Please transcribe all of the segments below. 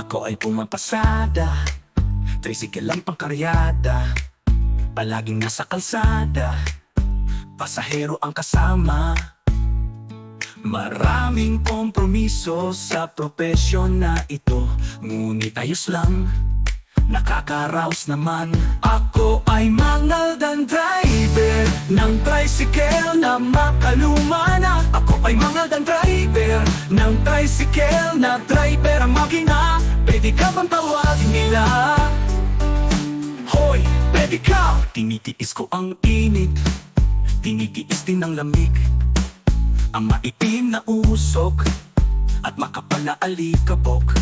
Ako ay pumapasada, tricycle lang pangkaryada, palaging nasa kalsada, pasahero ang kasama. Maraming kompromiso sa propesyon na ito, ngunit ayos lang, nakakaraos naman. Ako ay mangal dan driver ng tricycle na makaluma na. Ako ay mangal dan driver ng tricycle na driver ang makina. Pwede ka bang tawagin nila? Hoy, pwede ka! Tinitiis ko ang init, tinitiis din ang lamig, ang maitim na usok at makapal na alikabok.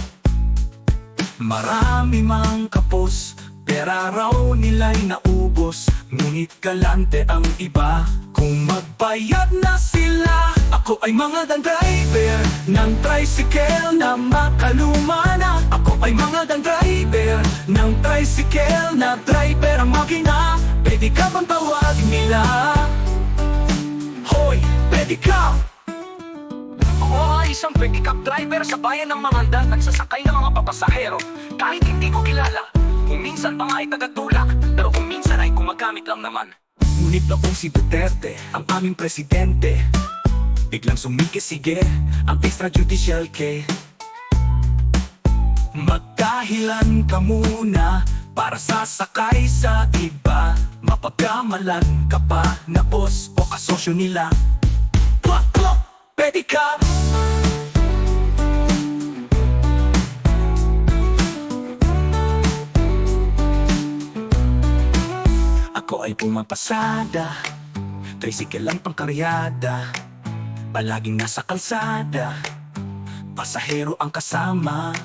Marami mang kapos, pera raw nila'y naubos, ngunit galante ang iba kung magbayad na sila. Ako ay mga dan driver ng tricycle na makaluma na. Ako ay mga dan driver ng tricycle na driver ang makina. Pwede ka bang tawagin nila? Hoy, pwede ka! Ako ay isang pedicab driver sa bayan ng Manganda, nagsasakay ng mga papasahero kahit hindi ko kilala. Kung minsan pa nga ay tagatulak, pero kung minsan ay gumagamit lang naman. Ngunit noong si Duterte, ang aming presidente, biglang sumikisige ang extrajudicial case. Magdahilan ka muna para sasakay sa iba, mapagkamalan ka pa na boss o kasosyo nila. Plok, plok, pwede ka! Ako ay pumapasada, tricycle lang pangkaryada, palaging nasa kalsada, pasahero ang kasama.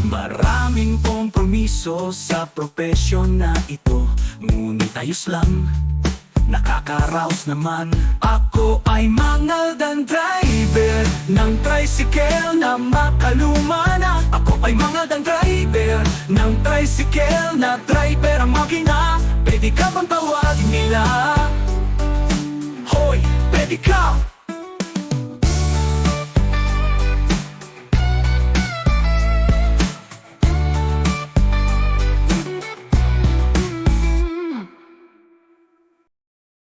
Maraming kompromiso sa propesyon na ito, ngunit ayos lang, nakakaraos naman. Ako ay mangal dan driver ng tricycle na makaluma na. Ako ay mangal dan driver ng tricycle na driver ang makina. Pwede ka bang tawagin nila? Hoy, pwede ka!